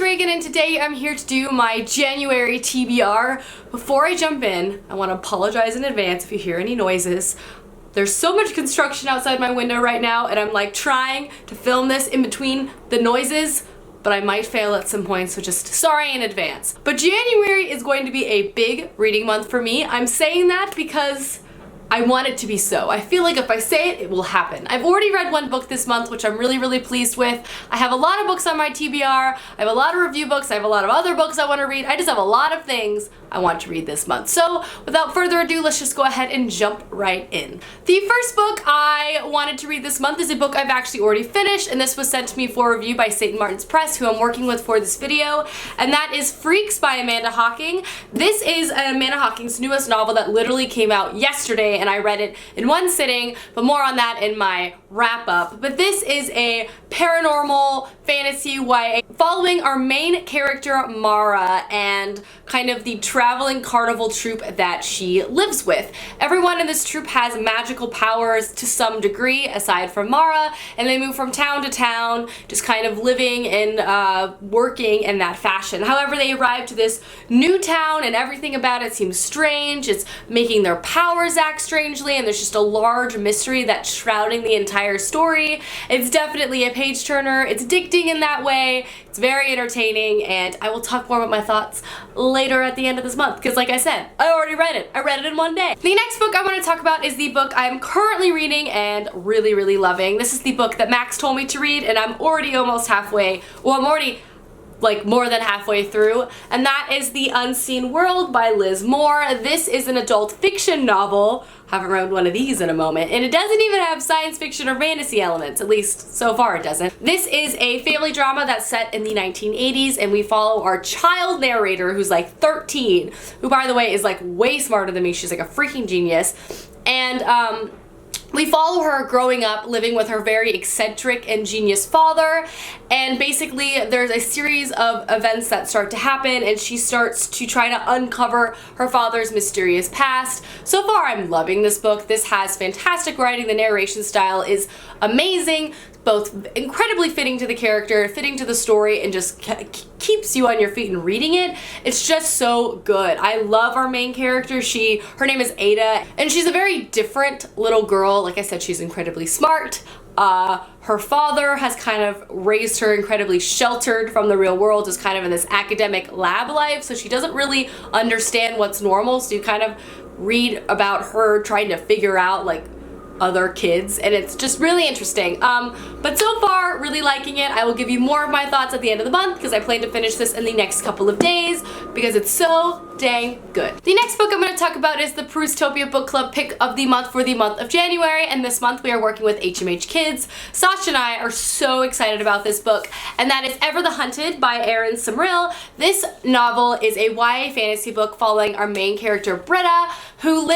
Reagan, and today I'm here to do my January TBR. Before I jump in, I want to apologize in advance if you hear any noises. There's so much construction outside my window right now, and I'm like trying to film this in between the noises, but I might fail at some points, so just sorry in advance. But January is going to be a big reading month for me. I'm saying that because I want it to be so. I feel like if I say it, it will happen. I've already read one book this month, which I'm really pleased with. I have a lot of books on my TBR. I have a lot of review books. I have a lot of other books I want to read. I just have a lot of things I want to read this month. So without further ado, let's just go ahead and jump right in. The first book I wanted to read this month is a book I've actually already finished, and this was sent to me for review by St. Martin's Press, who I'm working with for this video, and that is Freaks by Amanda Hocking. This is Amanda Hocking's newest novel that literally came out yesterday, and I read it in one sitting, but more on that in my wrap up. But this is a paranormal fantasy YA following our main character Mara and kind of the traveling carnival troupe that she lives with. Everyone in this troupe has magical powers to some degree aside from Mara, and they move from town to town just kind of living and working in that fashion. However, they arrive to this new town and everything about it seems strange. It's making their powers act strangely, and there's just a large mystery that's shrouding the entire story. It's definitely a page turner. It's addicting in that way. It's very entertaining, and I will talk more about my thoughts later at the end of this month because, like I said, I already read it. I read it in one day. The next book I want to talk about is the book I'm currently reading and really loving. This is the book that Max told me to read, and I'm already almost halfway. Well, I'm already like more than halfway through, and that is The Unseen World by Liz Moore. This is an adult fiction novel. Haven't read one of these in a moment, and it doesn't even have science fiction or fantasy elements, at least so far it doesn't. This is a family drama that's set in the 1980s, and we follow our child narrator who's like 13, who by the way is like way smarter than me. She's like a freaking genius, and we follow her growing up, living with her very eccentric and genius father, and basically there's a series of events that start to happen, and she starts to try to uncover her father's mysterious past. So far, I'm loving this book. This has fantastic writing. The narration style is amazing, both incredibly fitting to the character, fitting to the story, and just keeps you on your feet and reading it. It's just so good. I love our main character. Her name is Ada, and she's a very different little girl. Like I said, she's incredibly smart. Her father has kind of raised her incredibly sheltered from the real world, just kind of in this academic lab life, so she doesn't really understand what's normal, so you kind of read about her trying to figure out like other kids, and it's just really interesting. But so far, really liking it. I will give you more of my thoughts at the end of the month because I plan to finish this in the next couple of days because it's so dang good. The next book I'm going to talk about is the Prustopia Book Club pick of the month for the month of January, and this month we are working with HMH Kids. Sasha and I are so excited about this book, and that is Ever the Hunted by Erin Simrill. This novel is a YA fantasy book following our main character Britta, who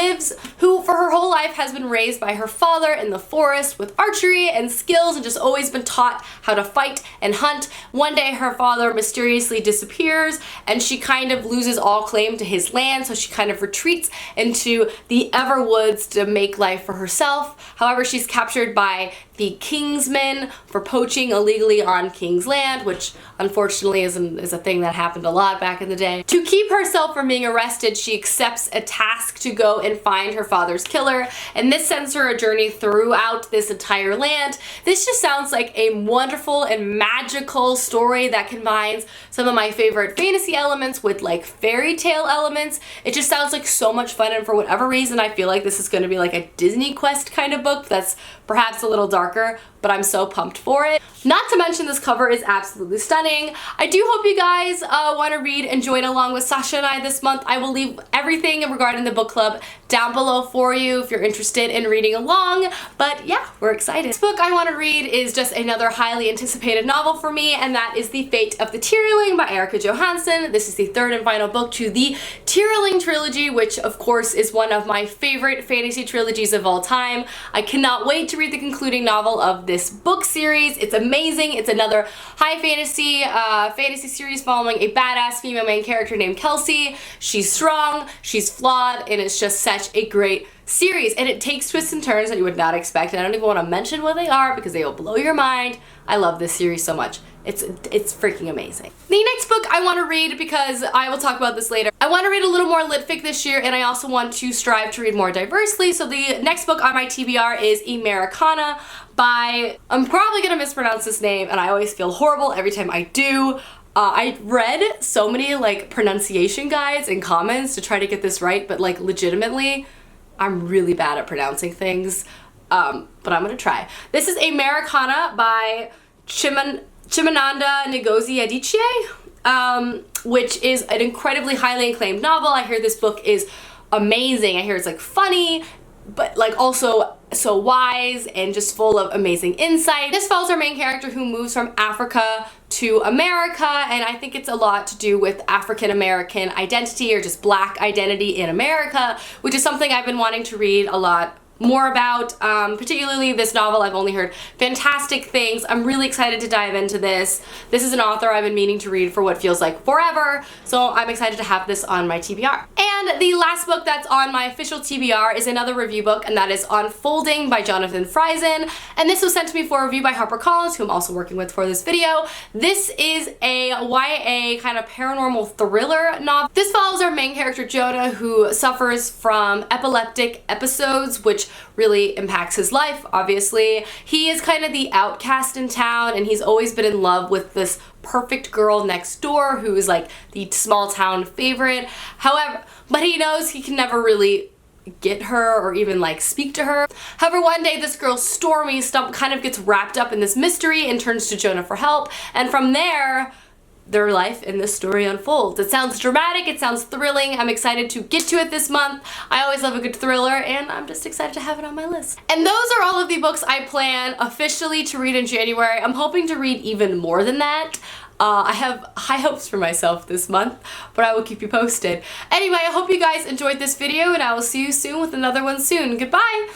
for her whole life has been raised by her father in the forest with archery and skills and just always been taught how to fight and hunt. One day her father mysteriously disappears and she kind of loses all claim to his land, so she kind of retreats into the Everwoods to make life for herself. However, she's captured by the Kingsmen for poaching illegally on King's land, which unfortunately is a thing that happened a lot back in the day. To keep herself from being arrested, she accepts a task to go and find her father's killer, and this sends her a journey throughout this entire land. This just sounds like a wonderful and magical story that combines some of my favorite fantasy elements with like fairy tale elements. It just sounds like so much fun, and for whatever reason I feel like this is going to be like a Disney Quest kind of book that's perhaps a little darker, but I'm so pumped for it. Not to mention this cover is absolutely stunning. I do hope you guys want to read and join along with Sasha and I this month. I will leave everything regarding the book club down below for you if you're interested in reading along, but yeah, we're excited. This book I want to read is just another highly anticipated novel for me, and that is The Fate of the Tyrling by Erica Johansson. This is the third and final book to the Tyrling trilogy, which of course is one of my favorite fantasy trilogies of all time. I cannot wait to read the concluding novel of this book series. It's amazing. It's another high fantasy series following a badass female main character named Kelsey. She's strong, she's flawed, and it's just such a great series, and it takes twists and turns that you would not expect. I don't even want to mention what they are because they will blow your mind. I love this series so much. It's freaking amazing. The next book I want to read, because I will talk about this later, I want to read a little more lit fic this year, and I also want to strive to read more diversely. So the next book on my TBR is Americana by, I'm probably gonna mispronounce this name, and I always feel horrible every time I do. I read so many like pronunciation guides and comments to try to get this right, but like legitimately, I'm really bad at pronouncing things, but I'm gonna try. This is Americana by Chimananda Ngozi Adichie, which is an incredibly highly acclaimed novel. I hear this book is amazing. I hear it's like funny, but like also so wise and just full of amazing insight. This follows our main character who moves from Africa to America, and I think it's a lot to do with African American identity or just Black identity in America, which is something I've been wanting to read a lot more about, particularly this novel. I've only heard fantastic things. I'm really excited to dive into this. This is an author I've been meaning to read for what feels like forever, so I'm excited to have this on my TBR. And the last book that's on my official TBR is another review book, and that is Unfolding by Jonathan Fryzen, and this was sent to me for review by HarperCollins, who I'm also working with for this video. This is a YA kind of paranormal thriller novel. This follows our main character Jonah, who suffers from epileptic episodes, which really impacts his life, obviously. He is kind of the outcast in town, and he's always been in love with this perfect girl next door who is like the small town favorite. However, but he knows he can never really get her or even like speak to her. However, one day this girl Stormy kind of gets wrapped up in this mystery and turns to Jonah for help, and from there their life in this story unfolds. It sounds dramatic, it sounds thrilling. I'm excited to get to it this month. I always love a good thriller, and I'm just excited to have it on my list. And those are all of the books I plan officially to read in January. I'm hoping to read even more than that. I have high hopes for myself this month, but I will keep you posted. Anyway, I hope you guys enjoyed this video, and I will see you soon with another one soon. Goodbye!